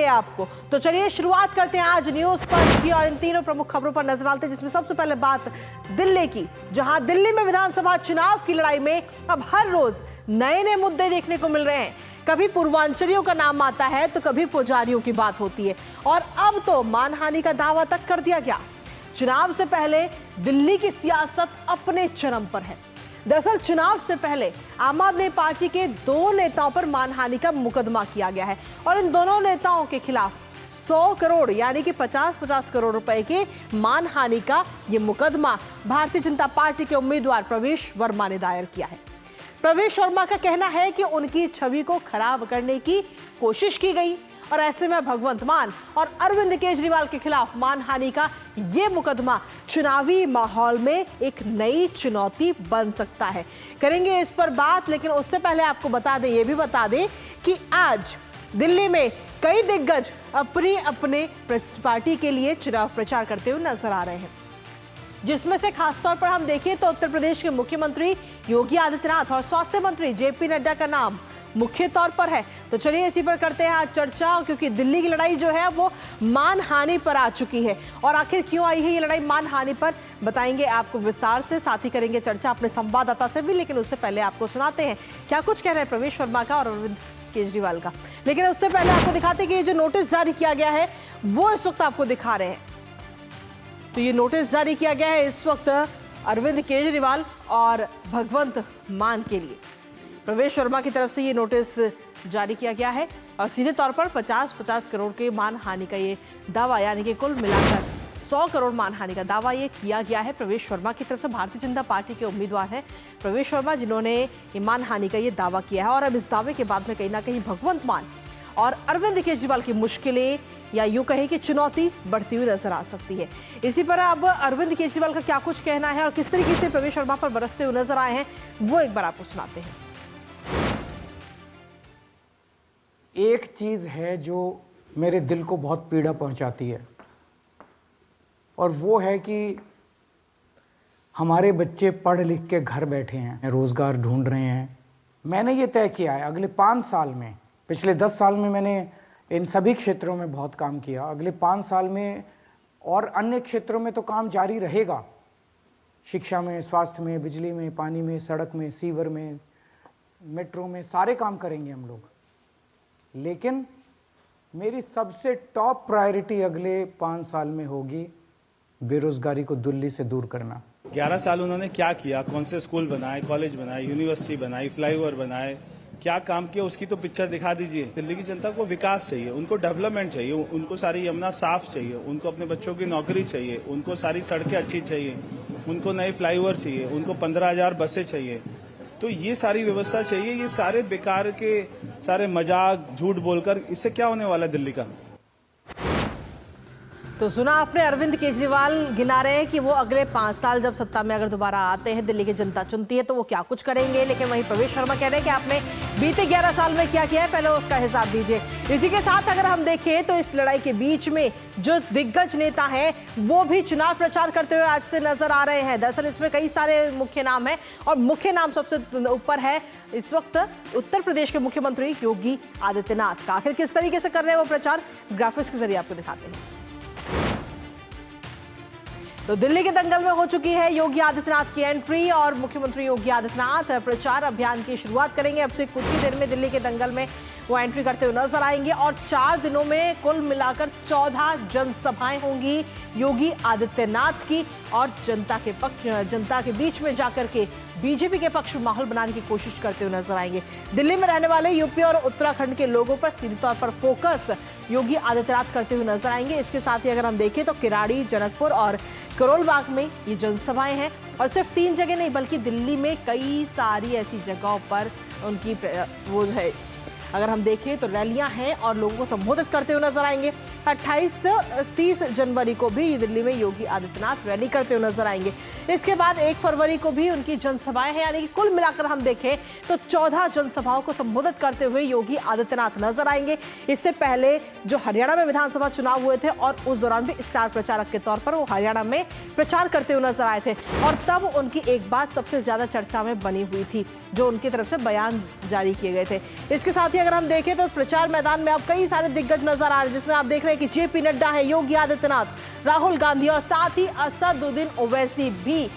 आपको। तो चलिए शुरुआत करते हैं आज न्यूज पंच की और इन तीनों प्रमुख खबरों पर नजर डालते हैं, जिसमें सबसे पहले बात दिल्ली की, जहां दिल्ली में विधानसभा चुनाव की लड़ाई में अब हर रोज नए नए मुद्दे देखने को मिल रहे हैं। कभी पूर्वांचलियों का नाम आता है तो कभी पुजारियों की बात होती है और अब तो मानहानि का दावा तक कर दिया गया। चुनाव से पहले दिल्ली की सियासत अपने चरम पर है। दरअसल चुनाव से पहले आम आदमी पार्टी के 2 नेताओं पर मानहानि का मुकदमा किया गया है और इन दोनों नेताओं के खिलाफ 100 करोड़ यानी कि 50-50 करोड़ रुपए के मानहानि का ये मुकदमा भारतीय जनता पार्टी के उम्मीदवार प्रवेश वर्मा ने दायर किया है। प्रवेश वर्मा का कहना है कि उनकी छवि को खराब करने की कोशिश की गई और ऐसे में भगवंत मान और अरविंद केजरीवाल के खिलाफ मानहानि का ये मुकदमा चुनावी माहौल में एक नई चुनौती बन सकता है। करेंगे इस पर बात, लेकिन उससे पहले आपको बता दें, ये भी बता दें कि आज दिल्ली में कई दिग्गज अपनी अपने पार्टी के लिए चुनाव प्रचार करते हुए नजर आ रहे हैं, जिसमें से खासतौर पर हम देखें तो उत्तर प्रदेश के मुख्यमंत्री योगी आदित्यनाथ और स्वास्थ्य मंत्री जेपी नड्डा का नाम मुख्य तौर पर है। तो चलिए इसी पर करते हैं आज चर्चा, क्योंकि दिल्ली की लड़ाई जो है वो मानहानि पर आ चुकी है और आखिर क्यों आई है ये लड़ाई मानहानि पर, बताएंगे आपको विस्तार से। साथ ही करेंगे चर्चा अपने संवाददाता से भी, लेकिन उससे पहले आपको सुनाते हैं क्या कुछ कह रहे हैं प्रवेश वर्मा का और अरविंद केजरीवाल का। लेकिन उससे पहले आपको दिखाते हैं कि ये जो नोटिस जारी किया गया है वो इस वक्त आपको दिखा रहे हैं। तो ये नोटिस जारी किया गया है इस वक्त अरविंद केजरीवाल और भगवंत मान के लिए। प्रवेश वर्मा की तरफ से ये नोटिस जारी किया गया है और सीधे तौर पर 50-50 करोड़ के मानहानि का ये दावा, यानी कि कुल मिलाकर 100 करोड़ मानहानि का दावा ये किया गया है प्रवेश वर्मा की तरफ से। भारतीय जनता पार्टी के उम्मीदवार हैं प्रवेश वर्मा, जिन्होंने ये मानहानि का ये दावा किया है और अब इस दावे के बाद में कहीं ना कहीं भगवंत मान और अरविंद केजरीवाल की मुश्किलें या यूं कहें कि चुनौती बढ़ती हुई नजर आ सकती है। इसी पर अब अरविंद केजरीवाल का क्या कुछ कहना है और किस तरीके से प्रवेश वर्मा पर बरसते हुए नजर आए हैं वो एक बार आपको सुनाते हैं। एक चीज है जो मेरे दिल को बहुत पीड़ा पहुंचाती है और वो है कि हमारे बच्चे पढ़ लिख के घर बैठे हैं, रोजगार ढूंढ रहे हैं। मैंने ये तय किया है अगले 5 साल में, पिछले 10 साल में मैंने इन सभी क्षेत्रों में बहुत काम किया, अगले 5 साल में और अन्य क्षेत्रों में तो काम जारी रहेगा, शिक्षा में, स्वास्थ्य में, बिजली में, पानी में, सड़क में, सीवर में, मेट्रो में, सारे काम करेंगे हम लोग। लेकिन मेरी सबसे टॉप प्रायोरिटी अगले 5 साल में होगी बेरोजगारी को दिल्ली से दूर करना। 11 साल उन्होंने क्या किया, कौन से स्कूल बनाए, कॉलेज बनाए, यूनिवर्सिटी बनाई, फ्लाईओवर बनाए, क्या काम किया, उसकी तो पिक्चर दिखा दीजिए। दिल्ली की जनता को विकास चाहिए, उनको डेवलपमेंट चाहिए, उनको सारी यमुना साफ चाहिए, उनको अपने बच्चों की नौकरी चाहिए, उनको सारी सड़कें अच्छी चाहिए, उनको नए फ्लाईओवर चाहिए, उनको 15,000 बसें चाहिए। तो ये सारी व्यवस्था चाहिए। ये सारे बेकार के सारे मजाक झूठ बोलकर इससे क्या होने वाला है दिल्ली का। तो सुना आपने, अरविंद केजरीवाल गिना रहे हैं कि वो अगले 5 साल जब सत्ता में अगर दोबारा आते हैं, दिल्ली की जनता चुनती है तो वो क्या कुछ करेंगे। लेकिन वहीं प्रवेश वर्मा कह रहे हैं कि आपने बीते 11 साल में क्या किया है पहले उसका हिसाब दीजिए। इसी के साथ अगर हम देखें तो इस लड़ाई के बीच में जो दिग्गज नेता हैं वो भी चुनाव प्रचार करते हुए आज से नजर आ रहे हैं। दरअसल इसमें कई सारे मुख्य नाम हैं और मुख्य नाम सबसे ऊपर है इस वक्त उत्तर प्रदेश के मुख्यमंत्री योगी आदित्यनाथ का। आखिर किस तरीके से कर रहे हैं वो प्रचार, ग्राफिक्स के जरिए आपको दिखाते हैं। तो दिल्ली के दंगल में हो चुकी है योगी आदित्यनाथ की एंट्री और मुख्यमंत्री योगी आदित्यनाथ प्रचार अभियान की शुरुआत करेंगे। अब से कुछ ही देर में दिल्ली के दंगल में वो एंट्री करते हुए नजर आएंगे और 4 दिनों में कुल मिलाकर 14 जनसभाएं होंगी योगी आदित्यनाथ की और जनता के बीच में जाकर के बीजेपी के पक्ष में माहौल बनाने की कोशिश करते हुए नजर आएंगे। दिल्ली में रहने वाले यूपी और उत्तराखंड के लोगों पर सीधे तौर पर फोकस योगी आदित्यनाथ करते हुए नजर आएंगे। इसके साथ ही अगर हम देखें तो किराड़ी, जनकपुर और करोल बाग में ये जनसभाएं हैं और सिर्फ 3 जगह नहीं बल्कि दिल्ली में कई सारी ऐसी जगहों पर उनकी वो है, अगर हम देखें तो रैलियां हैं और लोगों को संबोधित करते हुए नजर आएंगे। 28-30 जनवरी को भी दिल्ली में योगी आदित्यनाथ रैली करते हुए नजर आएंगे। इसके बाद 1 फरवरी को भी उनकी जनसभाएं हैं, यानी कि कुल मिलाकर हम देखें तो 14 जनसभाओं को संबोधित करते हुए योगी आदित्यनाथ नजर आएंगे। इससे पहले जो हरियाणा में विधानसभा चुनाव हुए थे और उस दौरान भी स्टार प्रचारक के तौर पर वो हरियाणा में प्रचार करते हुए नजर आए थे और तब उनकी एक बात सबसे ज्यादा चर्चा में बनी हुई थी, जो उनकी तरफ से बयान जारी किए गए थे। इसके साथ ही ही अगर हम देखें तो प्रचार मैदान में अब कई सारे दिग्गज नजर आ रहे हैं, जिसमें आप देख रहे हैं कि जेपी नड्डा है, योगी आदित्यनाथ, राहुल गांधी और साथ ही असदुद्दीन ओवैसी भी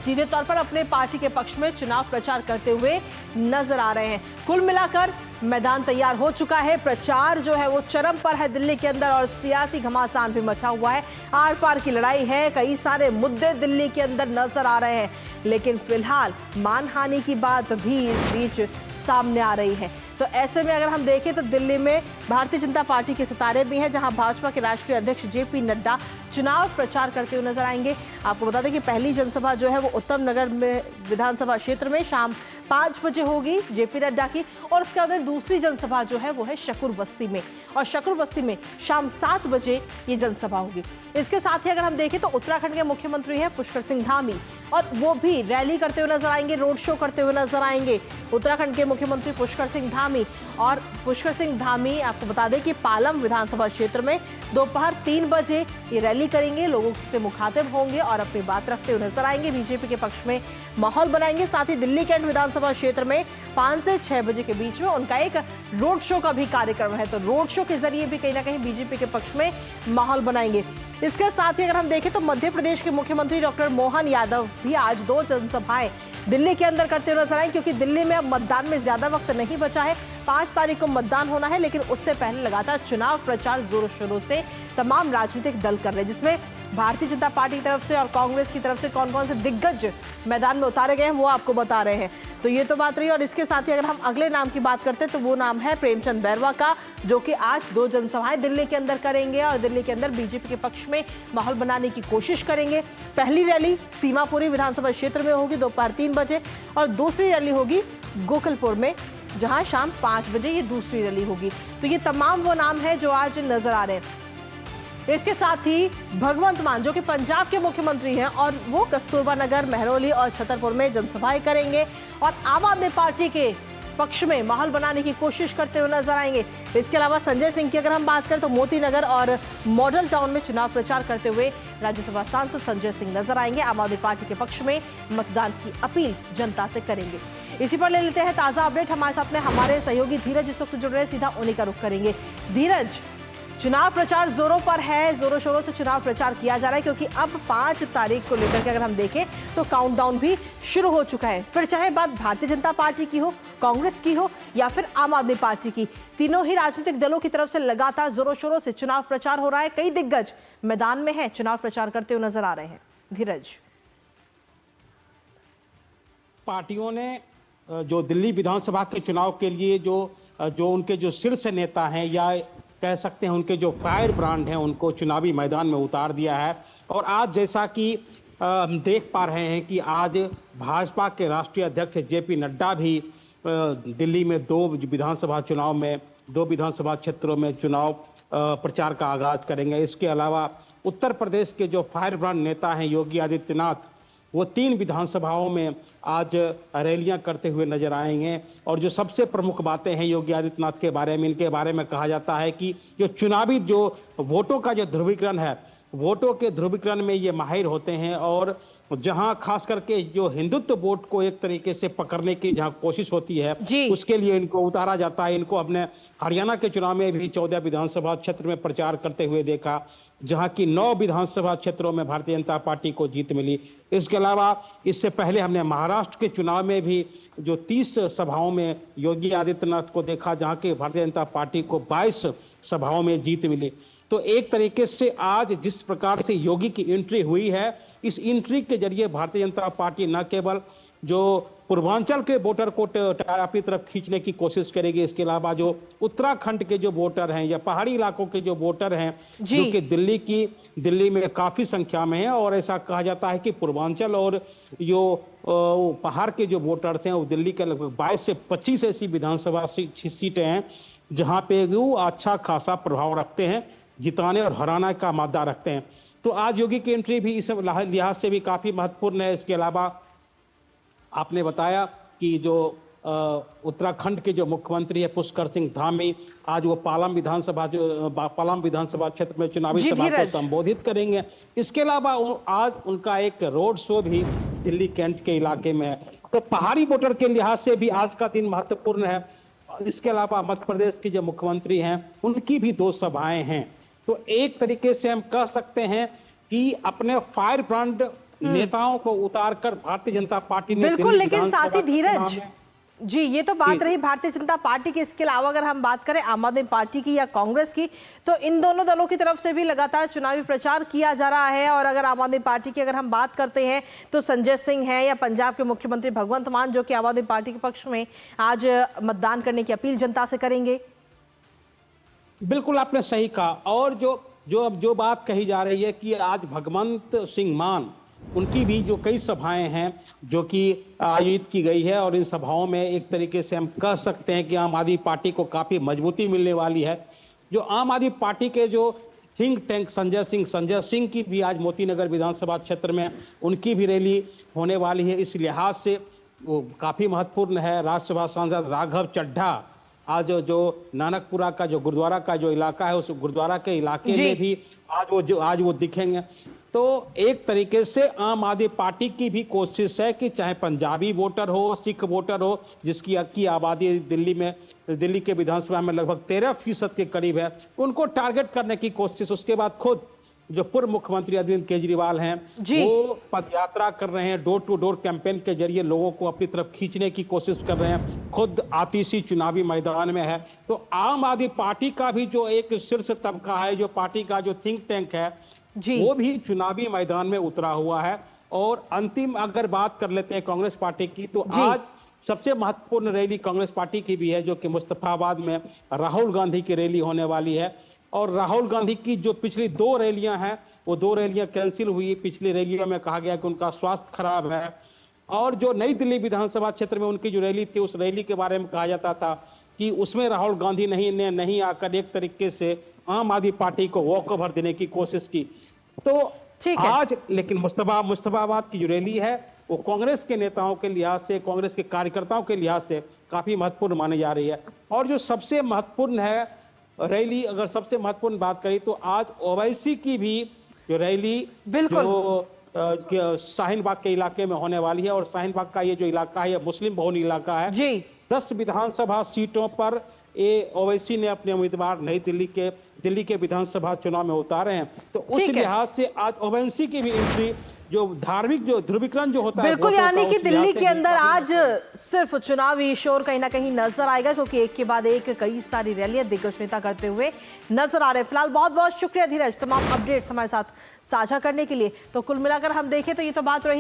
सीधे तौर पर अपने पार्टी के पक्ष में चुनाव प्रचार करते हुए नजर आ रहे हैं। कुल मिलाकर मैदान तैयार हो चुका है, प्रचार जो है वो चरम पर है दिल्ली के अंदर और सियासी घमासान भी मचा हुआ है। आर पार की लड़ाई है, कई सारे मुद्दे दिल्ली के अंदर नजर आ रहे हैं, लेकिन फिलहाल मानहानि की बात भी इस बीच सामने आ रही है। तो ऐसे में अगर हम देखें तो दिल्ली में भारतीय जनता पार्टी के सितारे भी हैं, जहां भाजपा के राष्ट्रीय अध्यक्ष जेपी नड्डा चुनाव प्रचार करते हुए नजर आएंगे। आपको बता दें कि पहली जनसभा जो है वो उत्तम नगर में विधानसभा क्षेत्र में शाम 5 बजे होगी जेपी नड्डा की, और उसके बाद दूसरी जनसभा जो है वो है शकूर बस्ती में, और शकूर बस्ती में शाम 7 बजे ये जनसभा होगी। इसके साथ ही अगर हम देखें तो उत्तराखंड के मुख्यमंत्री हैं पुष्कर सिंह धामी, और वो भी रैली करते हुए नजर आएंगे, रोड शो करते हुए नजर आएंगे। उत्तराखंड के मुख्यमंत्री पुष्कर सिंह धामी, और पुष्कर सिंह धामी आपको बता दें कि पालम विधानसभा क्षेत्र में दोपहर 3 बजे ये रैली करेंगे, लोगों से मुखातिब होंगे और अपनी बात रखते हुए नजर आएंगे, बीजेपी के पक्ष में माहौल बनाएंगे। साथ ही दिल्ली कैंट विधानसभा क्षेत्र में 5 से 6 बजे के बीच में उनका एक रोड शो का भी कार्यक्रम है, तो रोड शो के जरिए भी कहीं ना कहीं बीजेपी के पक्ष में माहौल बनाएंगे। इसके साथ ही अगर हम देखें तो मध्य प्रदेश के मुख्यमंत्री डॉक्टर मोहन यादव भी आज 2 जनसभाएं दिल्ली के अंदर करते हुए नजर आए, क्योंकि दिल्ली में अब मतदान में ज्यादा वक्त नहीं बचा है, 5 तारीख को मतदान होना है, लेकिन उससे पहले लगातार चुनाव प्रचार जोरों शोरों से तमाम राजनीतिक दल कर रहे हैं, जिसमें भारतीय जनता पार्टी की तरफ से और कांग्रेस की तरफ से कौन कौन से दिग्गज मैदान में उतारे गए हैं वो आपको बता रहे हैं। तो ये तो बात रही, और इसके साथ ही अगर हम अगले नाम की बात करते हैं तो वो नाम है प्रेमचंद बैरवा का, जो कि आज 2 जनसभाएं दिल्ली के अंदर करेंगे और दिल्ली के अंदर बीजेपी के पक्ष में माहौल बनाने की कोशिश करेंगे। पहली रैली सीमापुरी विधानसभा क्षेत्र में होगी दोपहर 3 बजे, और दूसरी रैली होगी गोकुलपुर में, जहां शाम 5 बजे ये दूसरी रैली होगी। तो ये तमाम वो नाम है जो आज नजर आ रहे हैं। इसके साथ ही भगवंत मान, जो कि पंजाब के मुख्यमंत्री हैं, और वो कस्तूरबा नगर, महरौली और छतरपुर में जनसभाएं करेंगे और आम आदमी पार्टी के पक्ष में माहौल बनाने की कोशिश करते हुए नजर आएंगे। इसके अलावा संजय सिंह की अगर हम बात करें तो मोती नगर और मॉडल टाउन में चुनाव प्रचार करते हुए राज्यसभा सांसद संजय सिंह नजर आएंगे। आम आदमी पार्टी के पक्ष में मतदान की अपील जनता से करेंगे। इसी पर ले लेते हैं ताजा अपडेट, हमारे साथ में हमारे सहयोगी धीरज इस वक्त जुड़ रहे हैं, सीधा उन्हीं का रुख करेंगे। धीरज, चुनाव प्रचार जोरों पर है, जोरों शोरों से चुनाव प्रचार किया जा रहा है, क्योंकि अब 5 तारीख को लेकर के अगर हम देखें तो काउंटडाउन भी शुरू हो चुका है। फिर चाहे बात भारतीय जनता पार्टी की हो, कांग्रेस की हो या फिर आम आदमी पार्टी की, तीनों ही राजनीतिक दलों की तरफ से लगातार जोरों शोरों से चुनाव प्रचार हो रहा है। कई दिग्गज मैदान में है, चुनाव प्रचार करते हुए नजर आ रहे हैं। धीरज, पार्टियों ने जो दिल्ली विधानसभा के चुनाव के लिए जो उनके जो शीर्ष नेता हैं, या कह सकते हैं उनके जो फायर ब्रांड हैं, उनको चुनावी मैदान में उतार दिया है। और आज जैसा कि हम देख पा रहे हैं कि आज भाजपा के राष्ट्रीय अध्यक्ष जेपी नड्डा भी दिल्ली में 2 विधानसभा चुनाव में 2 विधानसभा क्षेत्रों में चुनाव प्रचार का आगाज करेंगे। इसके अलावा उत्तर प्रदेश के जो फायर ब्रांड नेता हैं योगी आदित्यनाथ, वो 3 विधानसभाओं में आज रैलियां करते हुए नजर आएंगे। और जो सबसे प्रमुख बातें हैं योगी आदित्यनाथ के बारे में, इनके बारे में कहा जाता है कि जो चुनावी जो वोटों का जो ध्रुवीकरण है, वोटों के ध्रुवीकरण में ये माहिर होते हैं, और जहां खास करके जो हिंदुत्व वोट को एक तरीके से पकड़ने की जहां कोशिश होती है, उसके लिए इनको उतारा जाता है। इनको अपने हरियाणा के चुनाव में भी 14 विधानसभा क्षेत्र में प्रचार करते हुए देखा, जहां की 9 विधानसभा क्षेत्रों में भारतीय जनता पार्टी को जीत मिली। इसके अलावा इससे पहले हमने महाराष्ट्र के चुनाव में भी जो 30 सभाओं में योगी आदित्यनाथ को देखा, जहां की भारतीय जनता पार्टी को 22 सभाओं में जीत मिली। तो एक तरीके से आज जिस प्रकार से योगी की एंट्री हुई है, इस एंट्री के जरिए भारतीय जनता पार्टी न केवल जो पूर्वांचल के वोटर को अपनी तरफ खींचने की कोशिश करेगी, इसके अलावा जो उत्तराखंड के जो वोटर हैं या पहाड़ी इलाकों के जो वोटर हैं, जो कि दिल्ली में काफी संख्या में है, और ऐसा कहा जाता है कि पूर्वांचल और जो पहाड़ के जो वोटर्स हैं वो दिल्ली के लगभग 22 से 25 ऐसी विधानसभा सीटें हैं जहां पे वो अच्छा खासा प्रभाव रखते हैं, जिताने और हराने का मादा रखते हैं। तो आज योगी की एंट्री भी इस लिहाज से भी काफी महत्वपूर्ण है। इसके अलावा आपने बताया कि जो उत्तराखंड के जो मुख्यमंत्री है पुष्कर सिंह धामी, आज वो पालम विधानसभा क्षेत्र में चुनावी सभा को संबोधित करेंगे। इसके अलावा आज उनका एक रोड शो भी दिल्ली कैंट के इलाके में है। तो पहाड़ी वोटर के लिहाज से भी आज का दिन महत्वपूर्ण है। इसके अलावा मध्य प्रदेश के जो मुख्यमंत्री हैं उनकी भी 2 सभाएं हैं। तो एक तरीके से हम कह सकते हैं कि अपने फायर ब्रांड नेताओं को उतारकर भारतीय जनता पार्टी ने बिल्कुल, दिल्ली लेकिन विधानसभा साथ ही के धीरज चुनाव में- जी, ये तो बात रही भारतीय जनता पार्टी की। इसके अलावा अगर हम बात करें आम आदमी पार्टी की या कांग्रेस की, तो इन दोनों दलों की तरफ से भी लगातार चुनावी प्रचार किया जा रहा है। और अगर आम आदमी पार्टी की अगर हम बात करते हैं तो संजय सिंह हैं या पंजाब के मुख्यमंत्री भगवंत मान, जो कि आम आदमी पार्टी के पक्ष में आज मतदान करने की अपील जनता से करेंगे। बिल्कुल आपने सही कहा। और जो बात कही जा रही है कि आज भगवंत सिंह मान, उनकी भी जो कई सभाएं हैं जो कि आयोजित की गई है, और इन सभाओं में एक तरीके से हम कह सकते हैं कि आम आदमी पार्टी को काफी मजबूती मिलने वाली है। जो आम आदमी पार्टी के जो थिंक टैंक संजय सिंह की भी आज मोतीनगर विधानसभा क्षेत्र में उनकी भी रैली होने वाली है। इस लिहाज से वो काफी महत्वपूर्ण है। राज्यसभा सांसद राघव चड्ढा आज जो नानकपुरा का जो गुरुद्वारा का जो इलाका है, उस गुरुद्वारा के इलाके में भी आज वो दिखेंगे। तो एक तरीके से आम आदमी पार्टी की भी कोशिश है कि चाहे पंजाबी वोटर हो, सिख वोटर हो, जिसकी आबादी दिल्ली के विधानसभा में लगभग 13% के करीब है, उनको टारगेट करने की कोशिश। उसके बाद खुद जो पूर्व मुख्यमंत्री अरविंद केजरीवाल हैं, वो पदयात्रा कर रहे हैं, डोर टू डोर कैंपेन के जरिए लोगों को अपनी तरफ खींचने की कोशिश कर रहे हैं। खुद आतिशी चुनावी मैदान में है। तो आम आदमी पार्टी का भी जो एक शीर्ष तबका है, जो पार्टी का जो थिंक टैंक है, वो भी चुनावी मैदान में उतरा हुआ है। और अंतिम अगर बात कर लेते हैं कांग्रेस पार्टी की, तो आज सबसे महत्वपूर्ण रैली कांग्रेस पार्टी की भी है, जो कि मुस्तफाबाद में राहुल गांधी की रैली होने वाली है। और राहुल गांधी की जो पिछली 2 रैलियां हैं, वो 2 रैलियां कैंसिल हुई। पिछली रैलियों में कहा गया कि उनका स्वास्थ्य खराब है। और जो नई दिल्ली विधानसभा क्षेत्र में उनकी जो रैली थी, उस रैली के बारे में कहा जाता था कि उसमें राहुल गांधी नहीं आकर एक तरीके से आम आदमी पार्टी को वॉकओवर देने की कोशिश की। तो आज लेकिन मुस्तफाबाद की जो रैली है, वो कांग्रेस के नेताओं के लिहाज से, कांग्रेस के कार्यकर्ताओं के लिहाज से काफी महत्वपूर्ण मानी जा रही है। और जो सबसे महत्वपूर्ण है रैली, अगर सबसे महत्वपूर्ण बात करें तो आज ओवैसी की भी जो रैली जो शाहीन बाग के इलाके में होने वाली है। और शाहीन बाग का ये जो इलाका है, ये मुस्लिम बहुल इलाका है। 10 विधानसभा सीटों पर ओवैसी ने अपने उम्मीदवार नई दिल्ली के विधानसभा चुनाव में उतारे हैं। तो उस लिहाज से आज ओवैसी की भी एंट्री, जो धार्मिक जो ध्रुवीकरण जो होता है, बिल्कुल, यानी कि दिल्ली के अंदर आज सिर्फ चुनावी शोर कहीं ना कहीं नजर आएगा, क्योंकि एक के बाद एक कई सारी रैलियां दिग्गज नेता करते हुए नजर आ रहे हैं। फिलहाल बहुत बहुत शुक्रिया धीरज, तमाम अपडेट्स हमारे साथ साझा करने के लिए। तो कुल मिलाकर हम देखें तो ये तो बात रही